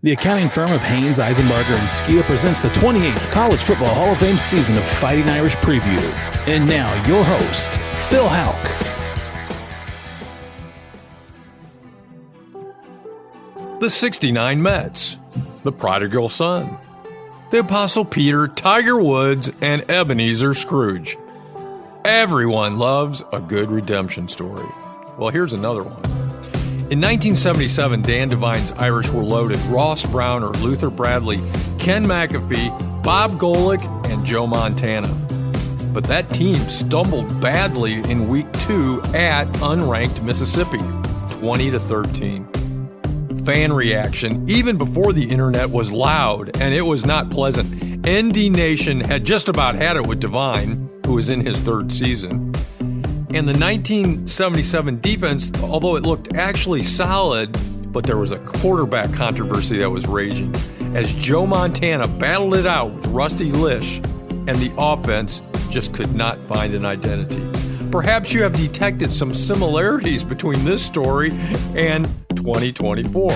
The accounting firm of Haynes, Eisenbarger, and Skia presents the 28th College Football Hall of Fame season of Fighting Irish Preview. And now, your host, Phil Houck. The 69 Mets, the Prodigal Son, the Apostle Peter, Tiger Woods, and Ebenezer Scrooge. Everyone loves a good redemption story. Well, here's another one. In 1977, Dan Devine's Irish were loaded. Ross Browner, Luther Bradley, Ken McAfee, Bob Golick, and Joe Montana. But that team stumbled badly in Week 2 at unranked Mississippi, 20-13. Fan reaction, even before the internet, was loud, and it was not pleasant. ND Nation had just about had it with Devine, who was in his third season. And the 1977 defense, although it looked actually solid, but there was a quarterback controversy that was raging as Joe Montana battled it out with Rusty Lish, and the offense just could not find an identity. Perhaps you have detected some similarities between this story and 2024.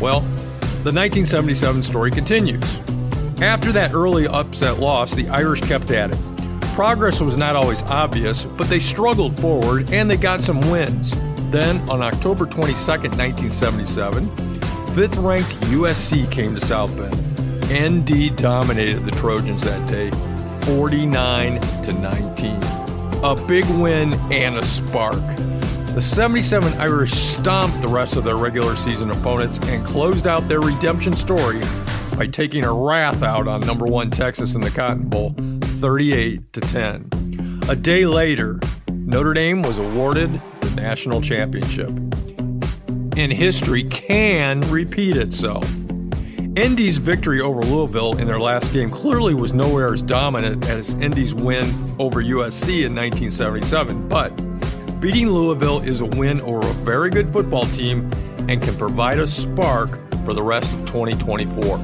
Well, the 1977 story continues. After that early upset loss, the Irish kept at it. Progress was not always obvious, but they struggled forward and they got some wins. Then, on October 22nd, 1977, 5th-ranked USC came to South Bend. ND dominated the Trojans that day, 49-19. A big win and a spark. The 77 Irish stomped the rest of their regular season opponents and closed out their redemption story by taking a wrath out on number 1 Texas in the Cotton Bowl, 38-10. A day later, Notre Dame was awarded the national championship. And history can repeat itself. Indy's victory over Louisville in their last game clearly was nowhere as dominant as Indy's win over USC in 1977, but beating Louisville is a win over a very good football team and can provide a spark for the rest of 2024.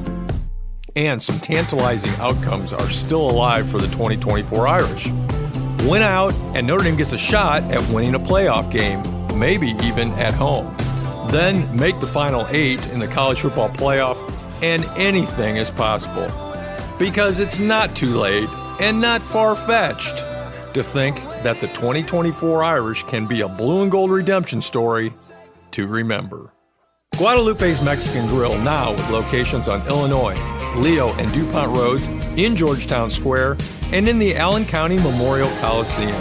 And some tantalizing outcomes are still alive for the 2024 Irish. Win out, and Notre Dame gets a shot at winning a playoff game, maybe even at home. Then make the Final 8 in the college football playoff, and anything is possible. Because it's not too late and not far-fetched to think that the 2024 Irish can be a blue and gold redemption story to remember. Guadalupe's Mexican Grill, now with locations on Illinois, Leo, and DuPont Roads, in Georgetown Square, and in the Allen County Memorial Coliseum.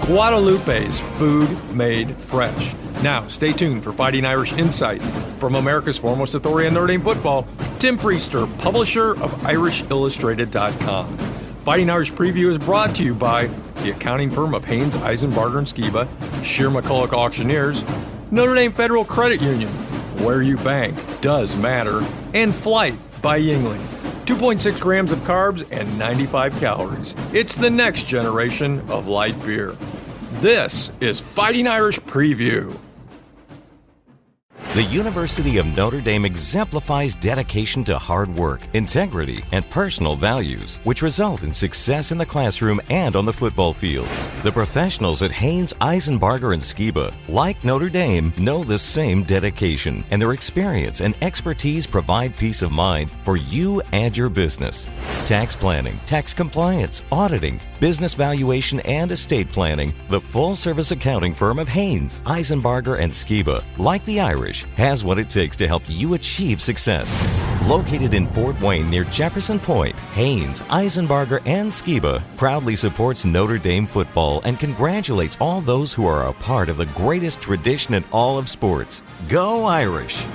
Guadalupe's, food made fresh. Now, stay tuned for Fighting Irish Insight from America's foremost authority on Notre Dame football, Tim Priester, publisher of IrishIllustrated.com. Fighting Irish Preview is brought to you by the accounting firm of Haynes, Eisenbarger, and Skiba, Shear McCulloch Auctioneers, Notre Dame Federal Credit Union, where you bank does matter, and Flight by Yuengling. 2.6 grams of carbs and 95 calories. It's the next generation of light beer. This is Fighting Irish Preview. The University of Notre Dame exemplifies dedication to hard work, integrity, and personal values, which result in success in the classroom and on the football field. The professionals at Haynes, Eisenbarger, and Skiba, like Notre Dame, know the same dedication, and their experience and expertise provide peace of mind for you and your business. Tax planning, tax compliance, auditing, business valuation, and estate planning, the full-service accounting firm of Haynes, Eisenbarger, and Skiba, like the Irish, has what it takes to help you achieve success. Located in Fort Wayne near Jefferson Point, Haynes, Eisenbarger, and Skiba proudly supports Notre Dame football and congratulates all those who are a part of the greatest tradition in all of sports. Go Irish!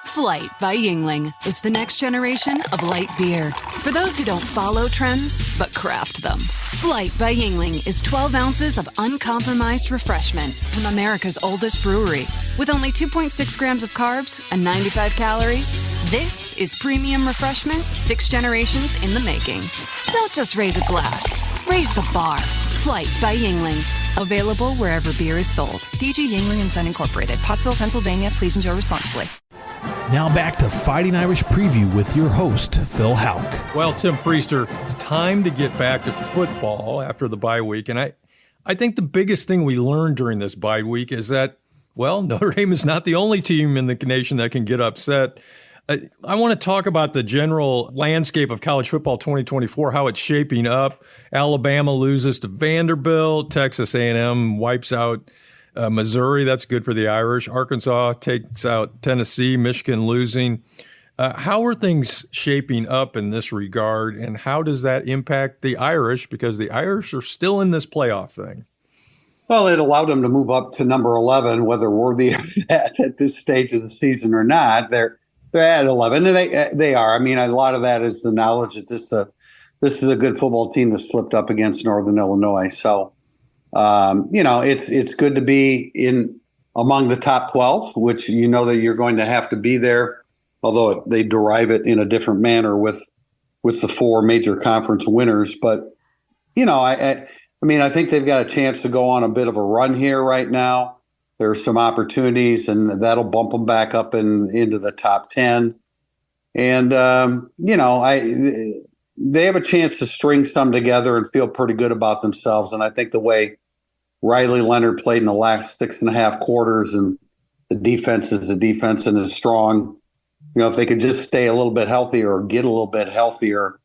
Flight by Yuengling is the next generation of light beer. For those who don't follow trends, but craft them. Flight by Yuengling is 12 ounces of uncompromised refreshment from America's oldest brewery. With only 2.6 grams of carbs and 95 calories, this is premium refreshment 6 generations in the making. Don't just raise a glass, raise the bar. Flight by Yuengling. Available wherever beer is sold. DG Yuengling & Son Incorporated, Pottsville, Pennsylvania. Please enjoy responsibly. Now back to Fighting Irish Preview with your host, Phil Houck. Well, Tim Priester, it's time to get back to football after the bye week. And I think the biggest thing we learned during this bye week is that Well, Notre Dame is not the only team in the nation that can get upset. I want to talk about the general landscape of college football 2024, how it's shaping up. Alabama loses to Vanderbilt. Texas A&M wipes out Missouri. That's good for the Irish. Arkansas takes out Tennessee. Michigan losing. How are things shaping up in this regard, and how does that impact the Irish? Because the Irish are still in this playoff thing. Well, it allowed them to move up to number 11, whether worthy of that at this stage of the season or not. They're at 11, and they are. I mean, a lot of that is the knowledge that this is a good football team that slipped up against Northern Illinois. So, it's good to be in among the top 12, which you know that you're going to have to be there, although they derive it in a different manner with the four major conference winners. But, I think they've got a chance to go on a bit of a run here right now. There are some opportunities, and that'll bump them back up into the top 10. And, they have a chance to string some together and feel pretty good about themselves. And I think the way Riley Leonard played in the last 6.5 quarters, and the defense is the defense and is strong. If they could just stay a little bit healthier or get a little bit healthier,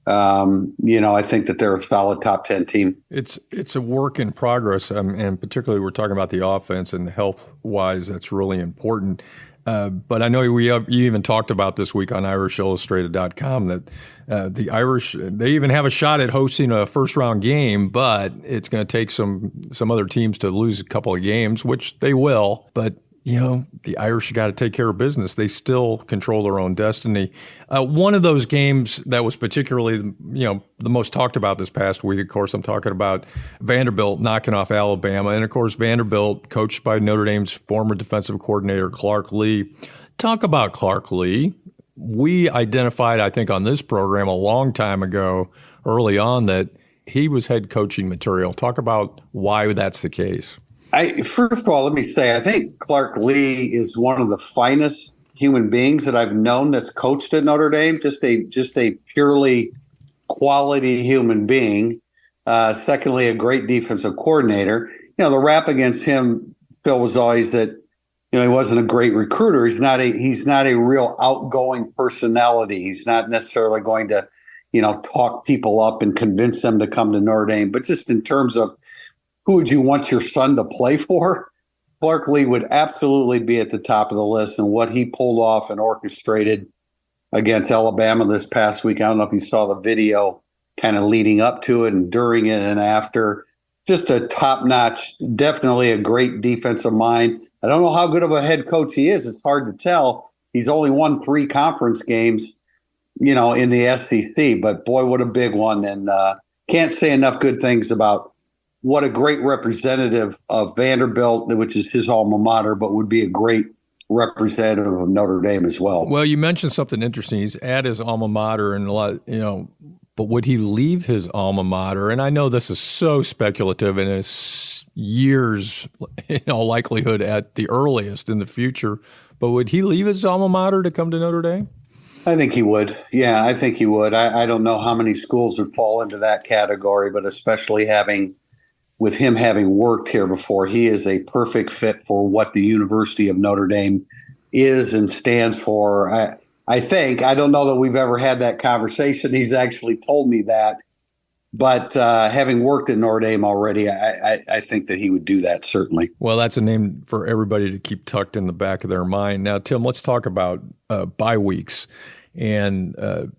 I think that they're a solid top 10 team. It's a work in progress, and particularly we're talking about the offense and health-wise, that's really important. But I know you even talked about this week on IrishIllustrated.com that the Irish, they even have a shot at hosting a first-round game, but it's going to take some other teams to lose a couple of games, which they will. But the Irish got to take care of business. They still control their own destiny. One of those games that was particularly, the most talked about this past week, of course, I'm talking about Vanderbilt knocking off Alabama. And, of course, Vanderbilt, coached by Notre Dame's former defensive coordinator, Clark Lee. Talk about Clark Lee. We identified, I think, on this program a long time ago, early on, that he was head coaching material. Talk about why that's the case. First of all, let me say, I think Clark Lee is one of the finest human beings that I've known that's coached at Notre Dame. Just a purely quality human being. Secondly, a great defensive coordinator. The rap against him, Phil, was always that he wasn't a great recruiter. He's not a real outgoing personality. He's not necessarily going to talk people up and convince them to come to Notre Dame. But just in terms of who would you want your son to play for? Clark Lee would absolutely be at the top of the list, and what he pulled off and orchestrated against Alabama this past week. I don't know if you saw the video kind of leading up to it and during it and after. Just a top-notch, definitely a great defensive mind. I don't know how good of a head coach he is. It's hard to tell. He's only won 3 conference games, in the SEC, but boy, what a big one. And can't say enough good things about what a great representative of Vanderbilt, which is his alma mater, but would be a great representative of Notre Dame as well. Well, you mentioned something interesting. He's at his alma mater, and a lot, but would he leave his alma mater? And I know this is so speculative, and it's years, likelihood at the earliest in the future. But would he leave his alma mater to come to Notre Dame? I think he would. Yeah, I think he would. I don't know how many schools would fall into that category, but especially with him having worked here before, he is a perfect fit for what the University of Notre Dame is and stands for. I think, I don't know that we've ever had that conversation. He's actually told me that. But having worked at Notre Dame already, I think that he would do that, certainly. Well, that's a name for everybody to keep tucked in the back of their mind. Now, Tim, let's talk about bye weeks. And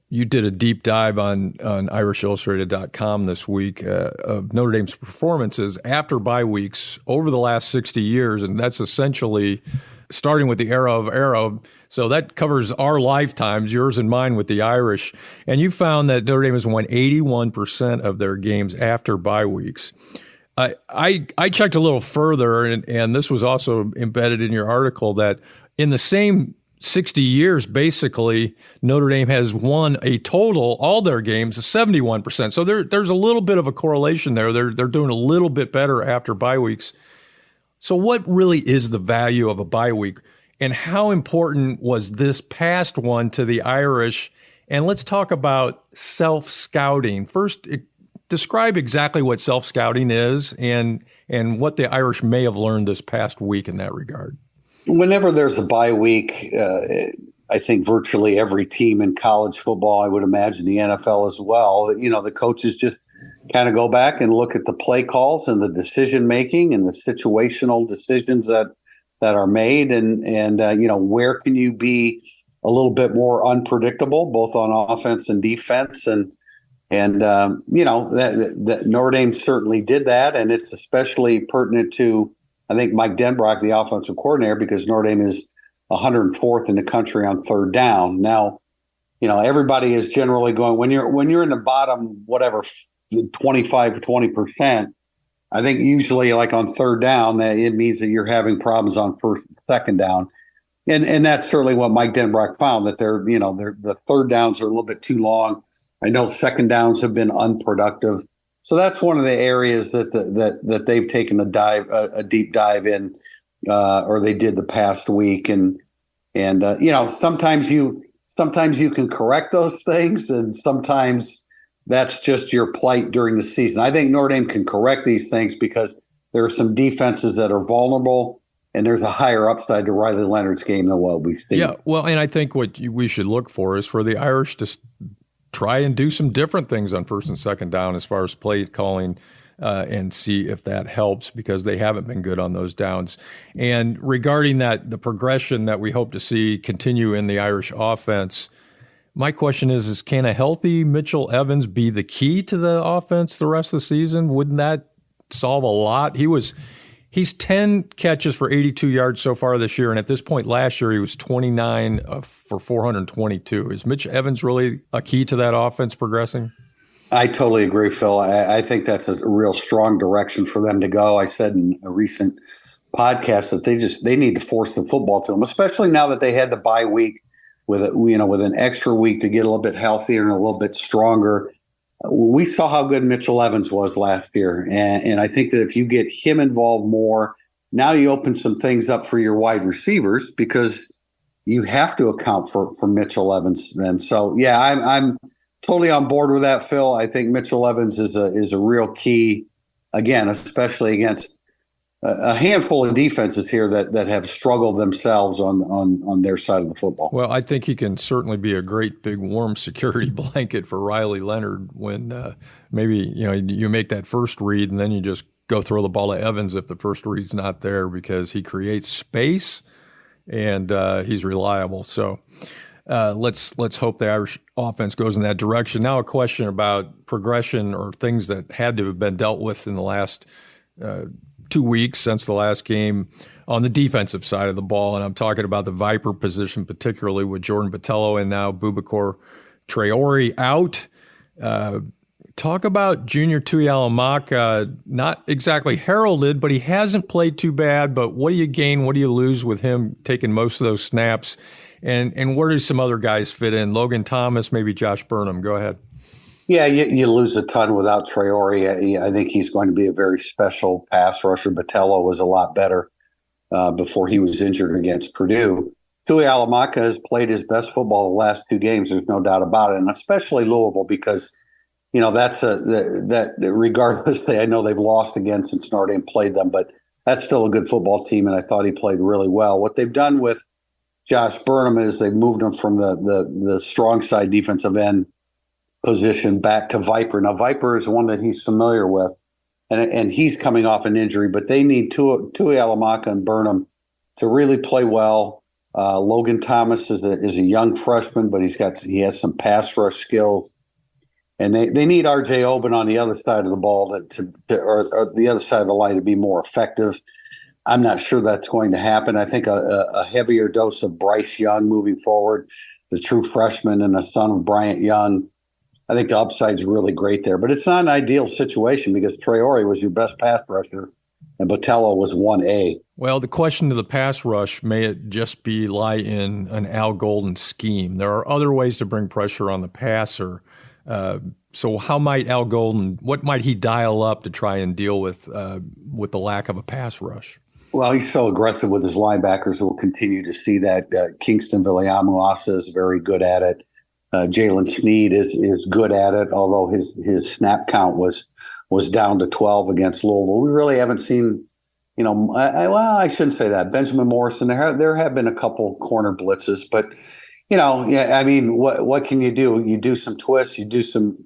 you did a deep dive on IrishIllustrated.com this week of Notre Dame's performances after bye weeks over the last 60 years. And that's essentially starting with the era of Arrow. So that covers our lifetimes, yours and mine with the Irish. And you found that Notre Dame has won 81% of their games after bye weeks. I checked a little further, and this was also embedded in your article, that in the same 60 years, basically, Notre Dame has won a total, all their games, 71%. So there's a little bit of a correlation there. They're doing a little bit better after bye weeks. So what really is the value of a bye week, and how important was this past one to the Irish? And let's talk about self-scouting. First, describe exactly what self-scouting is and what the Irish may have learned this past week in that regard. Whenever there's a bye week, I think virtually every team in college football, I would imagine the NFL as well, the coaches just kind of go back and look at the play calls and the decision making and the situational decisions that are made, and where can you be a little bit more unpredictable, both on offense and defense, and that Notre Dame certainly did that, and it's especially pertinent to, I think, Mike Denbrock, the offensive coordinator, because Notre Dame is 104th in the country on third down. Now, everybody is generally going, when you're in the bottom, whatever, 25 to 20%, I think usually like on third down, that it means that you're having problems on second down. And that's certainly what Mike Denbrock found, that the third downs are a little bit too long. I know second downs have been unproductive. So that's one of the areas that they've taken a deep dive in, or they did the past week. And sometimes you can correct those things, and sometimes that's just your plight during the season. I think Notre Dame can correct these things because there are some defenses that are vulnerable, and there's a higher upside to Riley Leonard's game than what we've seen. Yeah, well, and I think what we should look for is for the Irish to try and do some different things on first and second down as far as play calling, and see if that helps, because they haven't been good on those downs. And regarding that, the progression that we hope to see continue in the Irish offense, my question is can a healthy Mitchell Evans be the key to the offense the rest of the season? Wouldn't that solve a lot? He's 10 catches for 82 yards so far this year, and at this point last year he was 29 for 422. Is Mitch Evans really a key to that offense progressing? I totally agree, Phil. I think that's a real strong direction for them to go. I said in a recent podcast that they need to force the football to them, especially now that they had the bye week with an extra week to get a little bit healthier and a little bit stronger. We saw how good Mitchell Evans was last year, and I think that if you get him involved more, now you open some things up for your wide receivers, because you have to account for Mitchell Evans then. So yeah, I'm totally on board with that, Phil. I think Mitchell Evans is a real key, again, especially against a handful of defenses here that have struggled themselves on their side of the football. Well, I think he can certainly be a great big warm security blanket for Riley Leonard when maybe you make that first read and then you just go throw the ball to Evans if the first read's not there, because he creates space and he's reliable. So let's hope the Irish offense goes in that direction. Now a question about progression or things that had to have been dealt with in the last 2 weeks since the last game on the defensive side of the ball. And I'm talking about the Viper position, particularly with Jordan Botelho and now Boubacar Traore out. Talk about Junior Tuihalamaka, not exactly heralded, but he hasn't played too bad. But what do you gain? What do you lose with him taking most of those snaps? And where do some other guys fit in? Logan Thomas, maybe Josh Burnham. Go ahead. Yeah, you lose a ton without Traore. I think he's going to be a very special pass rusher. Botelho was a lot better before he was injured against Purdue. Tuihalamaka has played his best football the last 2 games. There's no doubt about it, and especially Louisville, because that's that regardless. I know they've lost again since Notre Dame played them, but that's still a good football team, and I thought he played really well. What they've done with Josh Burnham is they've moved him from the strong side defensive end position back to Viper. Now, Viper is one that he's familiar with, and he's coming off an injury, but they need Tuihalamaka and Burnham to really play well. Logan Thomas is a young freshman, but he has some pass rush skills, and they need R.J. Oben on the other side of the ball or the other side of the line to be more effective. I'm not sure that's going to happen. I think a heavier dose of Bryce Young moving forward, the true freshman and a son of Bryant Young. I think the upside's really great there, but it's not an ideal situation because Traore was your best pass rusher and Botelho was 1A. Well, the question to the pass rush, may it just lie in an Al Golden scheme? There are other ways to bring pressure on the passer. So how might Al Golden, what might he dial up to try and deal with the lack of a pass rush? Well, he's so aggressive with his linebackers. We'll continue to see that. Kingston Viliamu-Asa is very good at it. Jalen Sneed is good at it, although his snap count was down to 12 against Louisville. We really haven't seen, I shouldn't say that. Benjamin Morrison, there have been a couple corner blitzes, but what can you do? You do some twists, you do some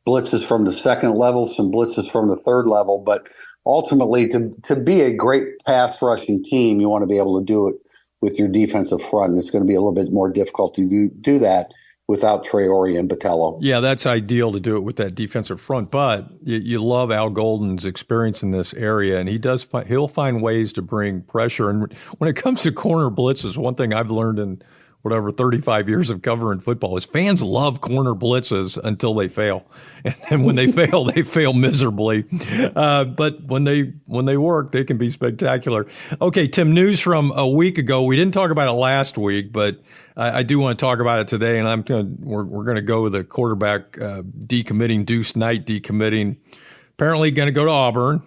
blitzes from the second level, some blitzes from the third level, but ultimately to be a great pass rushing team, you want to be able to do it with your defensive front. And it's going to be a little bit more difficult to do that without Traore and Botello. Yeah, that's ideal to do it with that defensive front. But you love Al Golden's experience in this area, and he'll find ways to bring pressure. And when it comes to corner blitzes, one thing I've learned in 35 years of covering football is fans love corner blitzes until they fail. And then when they fail, they fail miserably. But when they work, they can be spectacular. Okay, Tim, news from a week ago. We didn't talk about it last week, but I do want to talk about it today. And we're going to go with the quarterback decommitting, Deuce Knight decommitting, apparently going to go to Auburn.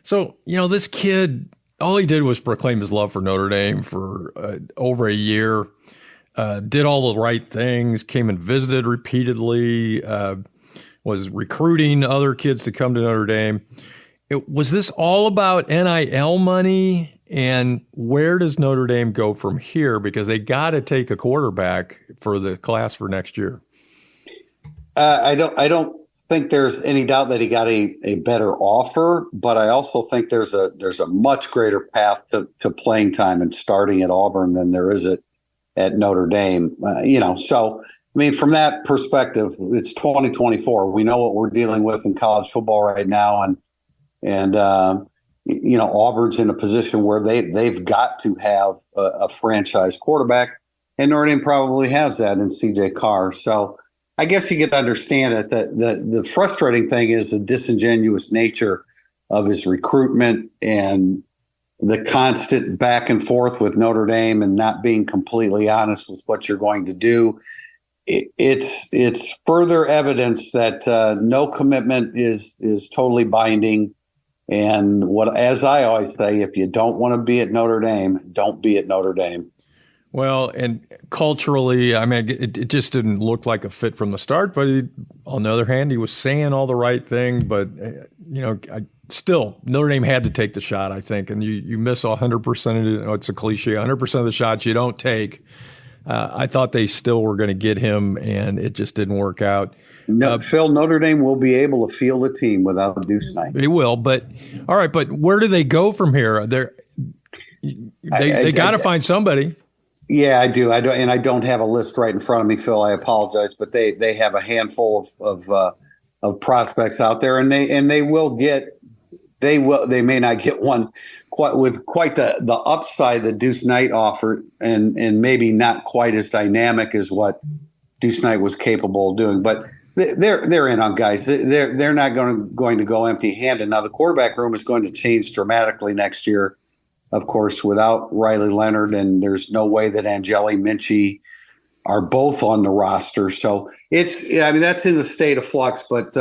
So, this kid, all he did was proclaim his love for Notre Dame for over a year. Did all the right things, came and visited repeatedly, was recruiting other kids to come to Notre Dame. Was this all about NIL money? And where does Notre Dame go from here? Because they got to take a quarterback for the class for next year. I don't think there's any doubt that he got a better offer, but I also think there's a much greater path to playing time and starting at Auburn than there is at Notre Dame. So from that perspective, it's 2024. We know what we're dealing with in college football right now, and Auburn's in a position where they've got to have a franchise quarterback, and Notre Dame probably has that in C.J. Carr. So I guess you get to understand it. That the frustrating thing is the disingenuous nature of his recruitment and the constant back and forth with Notre Dame and not being completely honest with what you're going to do. It's further evidence that no commitment is totally binding. And as I always say, if you don't want to be at Notre Dame, don't be at Notre Dame. Well, and culturally, it just didn't look like a fit from the start. But on the other hand, he was saying all the right thing. But, still, Notre Dame had to take the shot, I think. And you miss 100% of it. It's a cliche, 100% of the shots you don't take. I thought they still were going to get him, and it just didn't work out. No, Phil, Notre Dame will be able to field a team without Deuce Knight. They will, but all right. But where do they go from here? They got to find somebody. Yeah, I do. And I don't have a list right in front of me, Phil. I apologize, but they have a handful of prospects out there, and they may not get one with quite the upside that Deuce Knight offered, and maybe not quite as dynamic as what Deuce Knight was capable of doing. But they're in on guys. They're not going to go empty-handed. Now the quarterback room is going to change dramatically next year, of course, without Riley Leonard, and there's no way that Angeli Minchie are both on the roster. So that's in the state of flux. But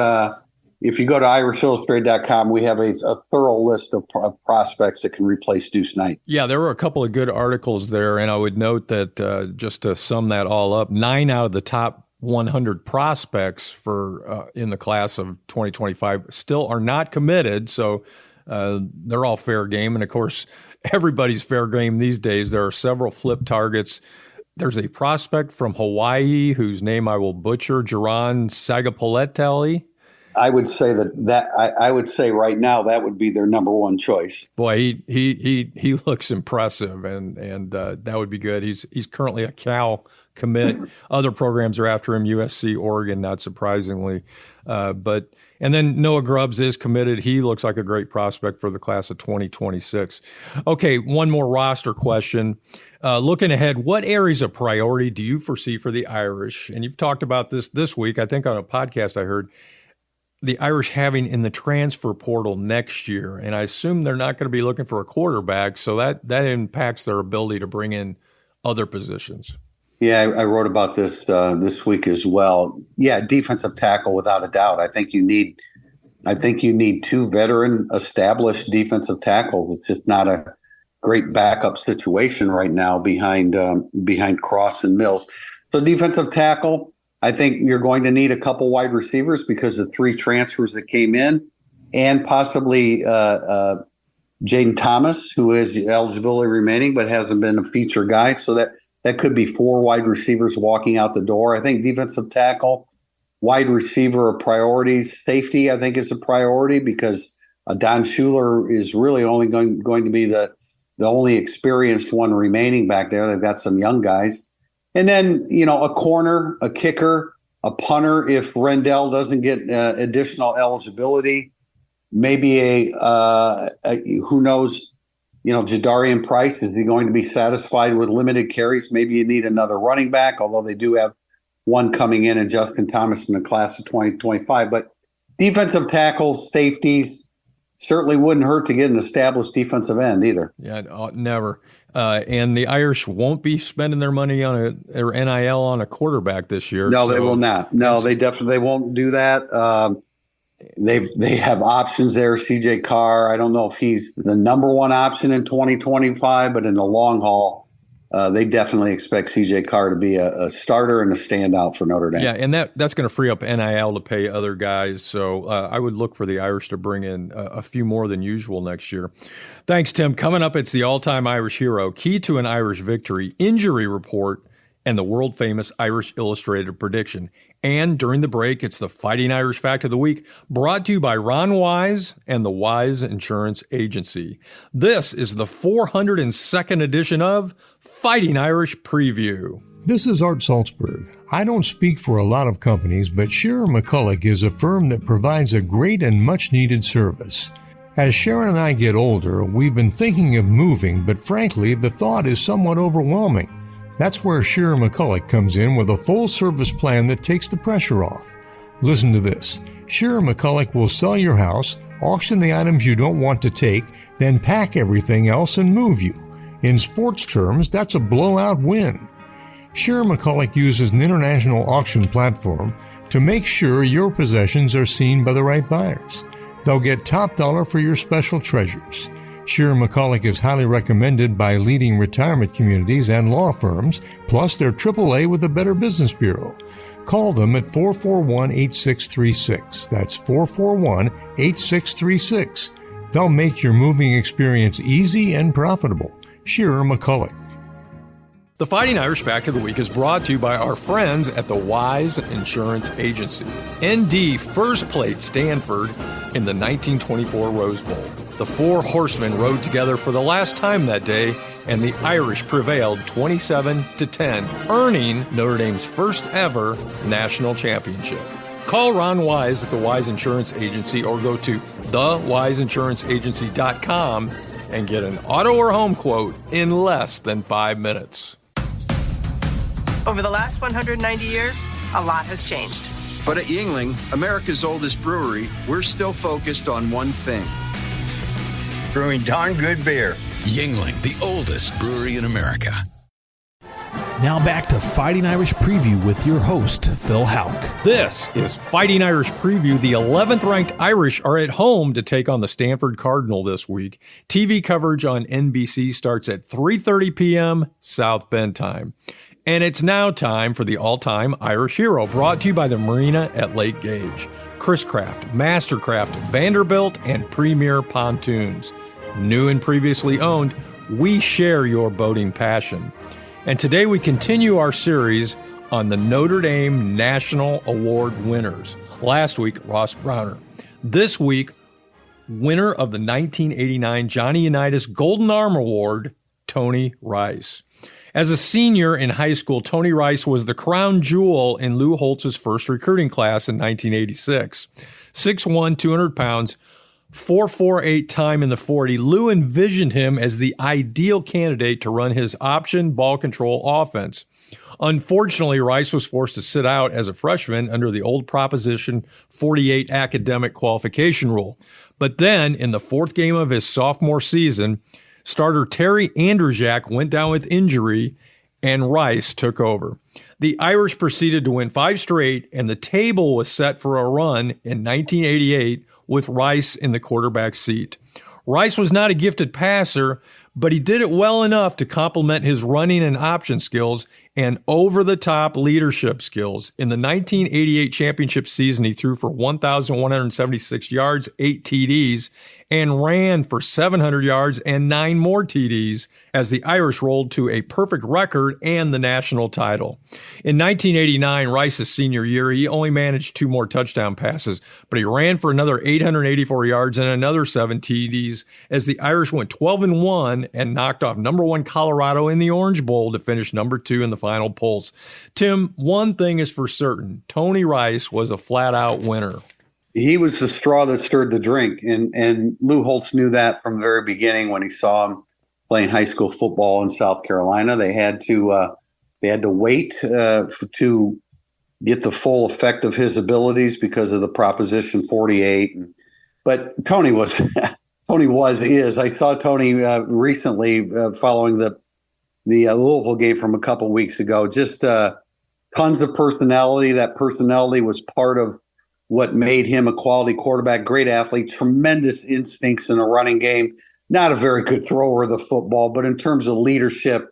if you go to IrishIllustrated.com, we have a thorough list of prospects that can replace Deuce Knight. Yeah, there were a couple of good articles there, and I would note that just to sum that all up, 9 out of the top 100 prospects for in the class of 2025 still are not committed. So they're all fair game. And, of course, everybody's fair game these days. There are several flip targets. There's a prospect from Hawaii whose name I will butcher, Jaron Sagapoleteli. I would say I would say right now that would be their number one choice. Boy, he looks impressive, and that would be good. He's currently a Cal commit. Other programs are after him, USC, Oregon, not surprisingly. And then Noah Grubbs is committed. He looks like a great prospect for the class of 2026. Okay, one more roster question. Looking ahead, what areas of priority do you foresee for the Irish? And you've talked about this week, I think on a podcast I heard, the Irish having in the transfer portal next year. And I assume they're not going to be looking for a quarterback, so that impacts their ability to bring in other positions. Yeah, I wrote about this this week as well. Yeah, defensive tackle without a doubt. I think you need 2 veteran established defensive tackles. It's just not a great backup situation right now behind Cross and Mills. So defensive tackle, I think you're going to need a couple wide receivers because of 3 transfers that came in, and possibly Jaden Thomas, who has eligibility remaining but hasn't been a feature guy. So that could be 4 wide receivers walking out the door. I think defensive tackle, wide receiver are priorities. Safety, I think, is a priority because Don Schuler is really only going to be the only experienced one remaining back there. They've got some young guys. And then, a corner, a kicker, a punter if Rendell doesn't get additional eligibility. Maybe who knows, Jadarian Price, is he going to be satisfied with limited carries? Maybe you need another running back, although they do have one coming in and Justin Thomas in the class of 2025. But defensive tackles, safeties, certainly wouldn't hurt to get an established defensive end either. Yeah, never. And the Irish won't be spending their money on their NIL on a quarterback this year. No, they will not. No, they definitely won't do that. They have options there. CJ Carr, I don't know if he's the number one option in 2025, but in the long haul, they definitely expect CJ Carr to be a starter and a standout for Notre Dame. Yeah, and that's going to free up NIL to pay other guys. So I would look for the Irish to bring in a few more than usual next year. Thanks, Tim. Coming up, it's the all-time Irish hero, key to an Irish victory, injury report, and the world-famous Irish Illustrated prediction. And during the break, it's the Fighting Irish Fact of the Week, brought to you by Ron Wise and the Wise Insurance Agency. This is the 402nd edition of Fighting Irish Preview. This is Art Salzberg. I don't speak for a lot of companies, but Shearer McCulloch is a firm that provides a great and much-needed service. As Sharon and I get older, we've been thinking of moving, but frankly, the thought is somewhat overwhelming. That's where Shearer McCulloch comes in with a full-service plan that takes the pressure off. Listen to this. Shearer McCulloch will sell your house, auction the items you don't want to take, then pack everything else and move you. In sports terms, that's a blowout win. Shearer McCulloch uses an international auction platform to make sure your possessions are seen by the right buyers. They'll get top dollar for your special treasures. Shearer McCulloch is highly recommended by leading retirement communities and law firms, plus they're AAA with the Better Business Bureau. Call them at 441-8636. That's 441-8636. They'll make your moving experience easy and profitable. Shearer McCulloch. The Fighting Irish Fact of the Week is brought to you by our friends at the Wise Insurance Agency. ND first played Stanford in the 1924 Rose Bowl. The 4 horsemen rode together for the last time that day, and the Irish prevailed 27-10, earning Notre Dame's first ever national championship. Call Ron Wise at the Wise Insurance Agency or go to thewiseinsuranceagency.com and get an auto or home quote in less than 5 minutes. Over the last 190 years, a lot has changed. But at Yuengling, America's oldest brewery, we're still focused on one thing: brewing darn good beer. Yuengling, the oldest brewery in America. Now back to Fighting Irish Preview with your host, Phil Houck. This is Fighting Irish Preview. The 11th ranked Irish are at home to take on the Stanford Cardinal this week. TV coverage on NBC starts at 3:30 p.m. South Bend time. And it's now time for the all-time Irish hero, brought to you by the Marina at Lake Gage. Chris Craft, Mastercraft, Vanderbilt, and Premier Pontoons. New and previously owned, we share your boating passion. And today we continue our series on the Notre Dame National Award winners. Last week, Ross Browner. This week, winner of the 1989 Johnny Unitas Golden Arm Award, Tony Rice. As a senior in high school, Tony Rice was the crown jewel in Lou Holtz's first recruiting class in 1986. 6'1", 200 pounds, 4.48 time in the 40. Lou envisioned him as the ideal candidate to run his option ball control offense. Unfortunately, Rice was forced to sit out as a freshman under the old Proposition 48 academic qualification rule. But then, in the 4th game of his sophomore season, starter Terry Andrzejak went down with injury, and Rice took over. The Irish proceeded to win 5 straight, and the table was set for a run in 1988 with Rice in the quarterback seat. Rice was not a gifted passer, but he did it well enough to complement his running and option skills and over-the-top leadership skills. In the 1988 championship season, he threw for 1,176 yards, 8 TDs, and ran for 700 yards and 9 more TDs as the Irish rolled to a perfect record and the national title. In 1989, Rice's senior year, he only managed 2 more touchdown passes, but he ran for another 884 yards and another 7 TDs as the Irish went 12-1 and knocked off number 1 Colorado in the Orange Bowl to finish number 2 in the final polls. Tim, one thing is for certain, Tony Rice was a flat-out winner. He was the straw that stirred the drink, and Lou Holtz knew that from the very beginning when he saw him playing high school football in South Carolina. They had to wait to get the full effect of his abilities because of the Proposition 48. But Tony is. I saw Tony recently following the Louisville game from a couple weeks ago. Just tons of personality. That personality was part of what made him a quality quarterback, great athlete, tremendous instincts in a running game, not a very good thrower of the football, but in terms of leadership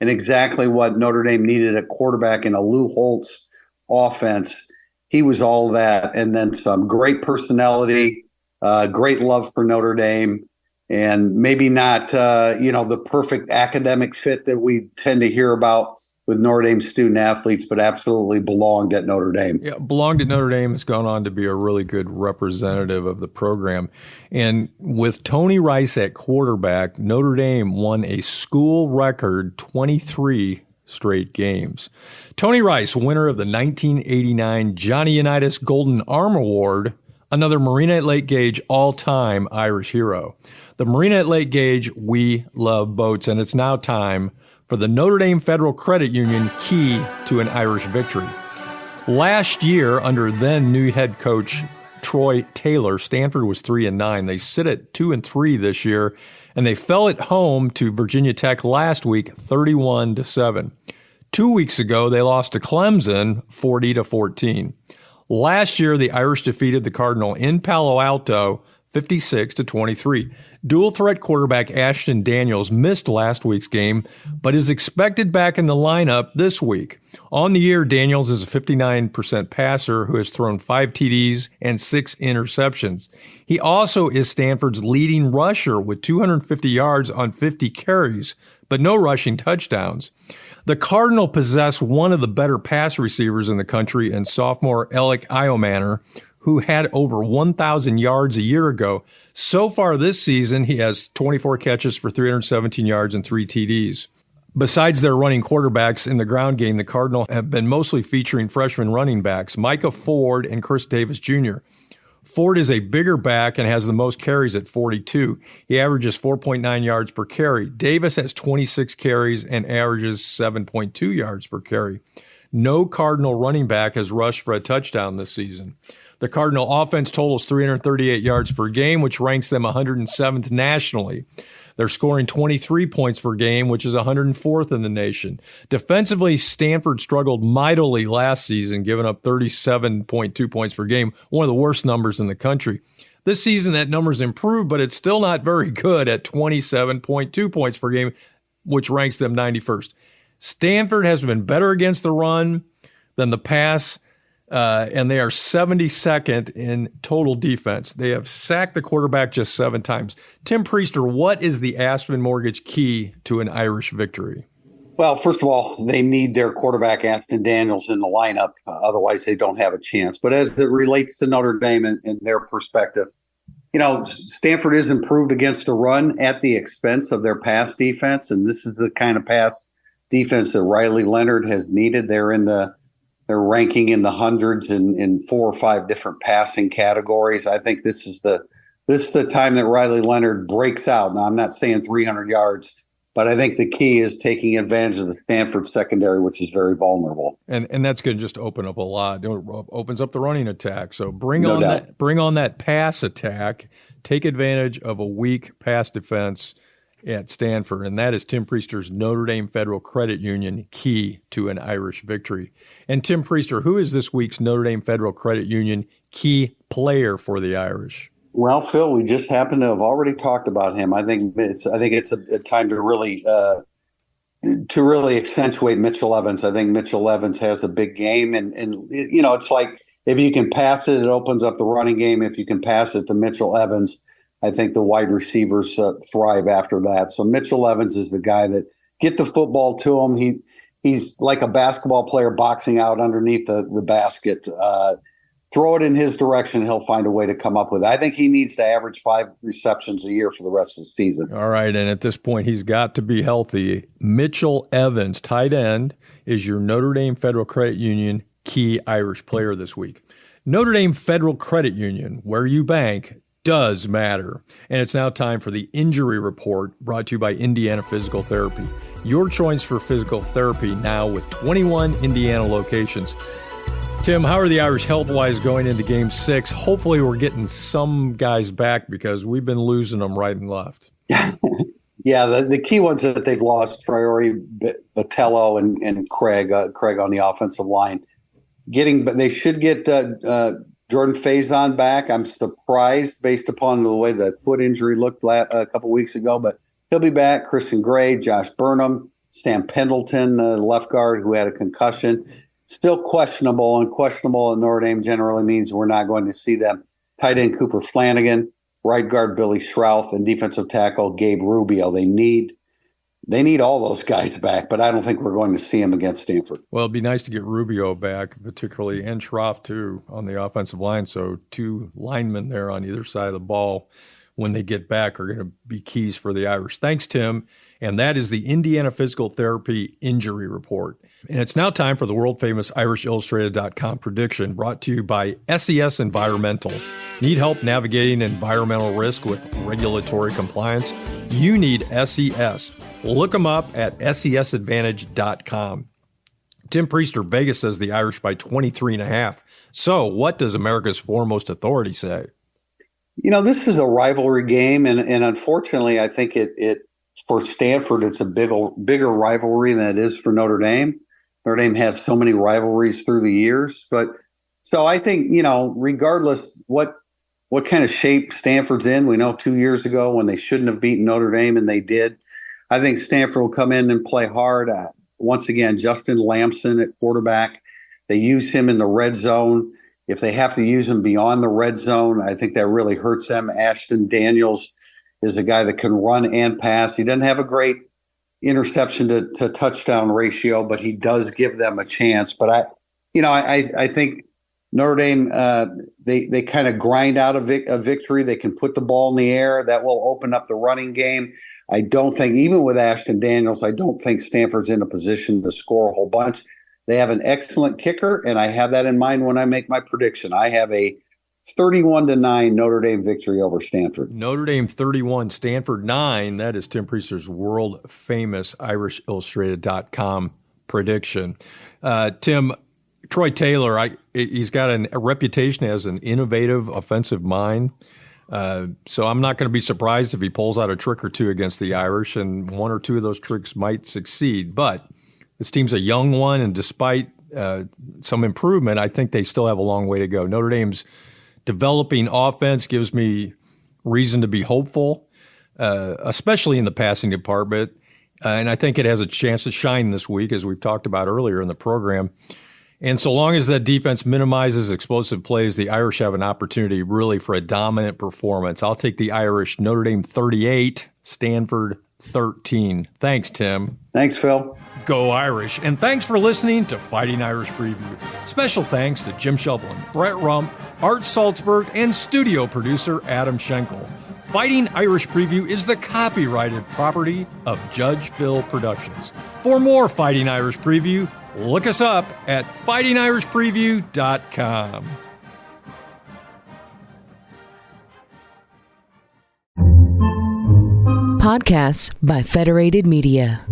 and exactly what Notre Dame needed at quarterback in a Lou Holtz offense, he was all that and then some. Great personality, great love for Notre Dame, and maybe not the perfect academic fit that we tend to hear about with Notre Dame student athletes, but absolutely belonged at Notre Dame. Yeah, belonged at Notre Dame, has gone on to be a really good representative of the program. And with Tony Rice at quarterback, Notre Dame won a school record 23 straight games. Tony Rice, winner of the 1989 Johnny Unitas Golden Arm Award, another Marina at Lake Gage all-time Irish hero. The Marina at Lake Gage, we love boats, and it's now time for the Notre Dame Federal Credit Union key to an Irish victory. Last year, under then new head coach Troy Taylor, Stanford was 3-9. They sit at 2-3 this year, and they fell at home to Virginia Tech last week, 31-7. 2 weeks ago, they lost to Clemson, 40-14. Last year, the Irish defeated the Cardinal in Palo Alto, 56-23. Dual threat quarterback Ashton Daniels missed last week's game, but is expected back in the lineup this week. On the year, Daniels is a 59% passer who has thrown 5 TDs and 6 interceptions. He also is Stanford's leading rusher with 250 yards on 50 carries, but no rushing touchdowns. The Cardinal possess one of the better pass receivers in the country in sophomore Alec Iomanner, who had over 1,000 yards a year ago. So far this season, he has 24 catches for 317 yards and 3 TDs. Besides their running quarterbacks in the ground game, the Cardinal have been mostly featuring freshman running backs, Micah Ford and Chris Davis Jr. Ford is a bigger back and has the most carries at 42. He averages 4.9 yards per carry. Davis has 26 carries and averages 7.2 yards per carry. No Cardinal running back has rushed for a touchdown this season. The Cardinal offense totals 338 yards per game, which ranks them 107th nationally. They're scoring 23 points per game, which is 104th in the nation. Defensively, Stanford struggled mightily last season, giving up 37.2 points per game, one of the worst numbers in the country. This season, that number's improved, but it's still not very good at 27.2 points per game, which ranks them 91st. Stanford has been better against the run than the pass, and they are 72nd in total defense. They have sacked the quarterback just 7 times. Tim Priester, what is the Aspen Mortgage key to an Irish victory? Well, first of all, they need their quarterback, Ashton Daniels, in the lineup. Otherwise, they don't have a chance. But as it relates to Notre Dame and their perspective, Stanford is improved against the run at the expense of their pass defense. And this is the kind of pass defense that Riley Leonard has needed. They're ranking in the hundreds in 4 or 5 different passing categories. I think this is the time that Riley Leonard breaks out. Now, I'm not saying 300 yards, but I think the key is taking advantage of the Stanford secondary, which is very vulnerable. And that's going to just open up a lot. It opens up the running attack. So bring on that pass attack. Take advantage of a weak pass defense at Stanford, and that is Tim Priester's Notre Dame Federal Credit Union key to an Irish victory. And Tim Priester, who is this week's Notre Dame Federal Credit Union key player for the Irish? Well, Phil, we just happen to have already talked about him. I think it's a time to really accentuate Mitchell Evans. I think Mitchell Evans has a big game, and it's like if you can pass it, it opens up the running game. If you can pass it to Mitchell Evans, I think the wide receivers thrive after that. So Mitchell Evans is the guy that get the football to him. He's like a basketball player boxing out underneath the basket. Throw it in his direction, he'll find a way to come up with it. I think he needs to average 5 receptions a year for the rest of the season. All right, and at this point, he's got to be healthy. Mitchell Evans, tight end, is your Notre Dame Federal Credit Union key Irish player this week. Notre Dame Federal Credit Union, where you bank, does matter. And it's now time for the injury report brought to you by Indiana Physical Therapy. Your choice for physical therapy now with 21 Indiana locations. Tim, how are the Irish health-wise going into Game 6? Hopefully we're getting some guys back because we've been losing them right and left. Yeah, the key ones that they've lost, Traore, Botello, and Craig on the offensive line. But they should get Jordan Faison back. I'm surprised based upon the way that foot injury looked a couple weeks ago, but he'll be back. Christian Gray, Josh Burnham, Sam Pendleton, left guard who had a concussion. Still questionable, and questionable at Notre Dame generally means we're not going to see them. Tight end Cooper Flanagan, right guard Billy Schrouth, and defensive tackle Gabe Rubio. They need all those guys back, but I don't think we're going to see them against Stanford. Well, it'd be nice to get Rubio back, particularly, and Schrouth too on the offensive line. So 2 linemen there on either side of the ball when they get back are going to be keys for the Irish. Thanks, Tim. And that is the Indiana Physical Therapy Injury Report. And it's now time for the world-famous IrishIllustrated.com prediction brought to you by SES Environmental. Need help navigating environmental risk with regulatory compliance? You need SES. Look them up at sesadvantage.com. Tim Priester, Vegas says the Irish by 23.5. So what does America's foremost authority say? This is a rivalry game, and unfortunately, I think it for Stanford, it's a bigger rivalry than it is for Notre Dame. Notre Dame has so many rivalries through the years, so I think regardless what kind of shape Stanford's in, we know 2 years ago when they shouldn't have beaten Notre Dame and they did. I think Stanford will come in and play hard. Once again, Justin Lamson at quarterback. They use him in the red zone. If they have to use him beyond the red zone, I think that really hurts them. Ashton Daniels is a guy that can run and pass. He doesn't have a great interception to touchdown ratio, but he does give them a chance. But I think Notre Dame, they kind of grind out a victory. They can put the ball in the air. That will open up the running game. I don't think, even with Ashton Daniels, I don't think Stanford's in a position to score a whole bunch. They have an excellent kicker, and I have that in mind when I make my prediction. I have a 31-9 Notre Dame victory over Stanford. Notre Dame 31, Stanford 9. That is Tim Priester's world-famous IrishIllustrated.com prediction. Tim, Troy Taylor, he's got a reputation as an innovative offensive mind. So I'm not going to be surprised if he pulls out a trick or two against the Irish, and 1 or 2 of those tricks might succeed. But this team's a young one, and despite some improvement, I think they still have a long way to go. Notre Dame's developing offense gives me reason to be hopeful, especially in the passing department. And I think it has a chance to shine this week, as we've talked about earlier in the program. And so long as that defense minimizes explosive plays, the Irish have an opportunity really for a dominant performance. I'll take the Irish. Notre Dame 38, Stanford 13. Thanks, Tim. Thanks, Phil. Go Irish. And thanks for listening to Fighting Irish Preview. Special thanks to Jim Shovelin, Brett Rump, Art Salzberg, and studio producer Adam Schenkel. Fighting Irish Preview is the copyrighted property of Judge Phil Productions. For more Fighting Irish Preview, look us up at fightingirishpreview.com. Podcasts by Federated Media.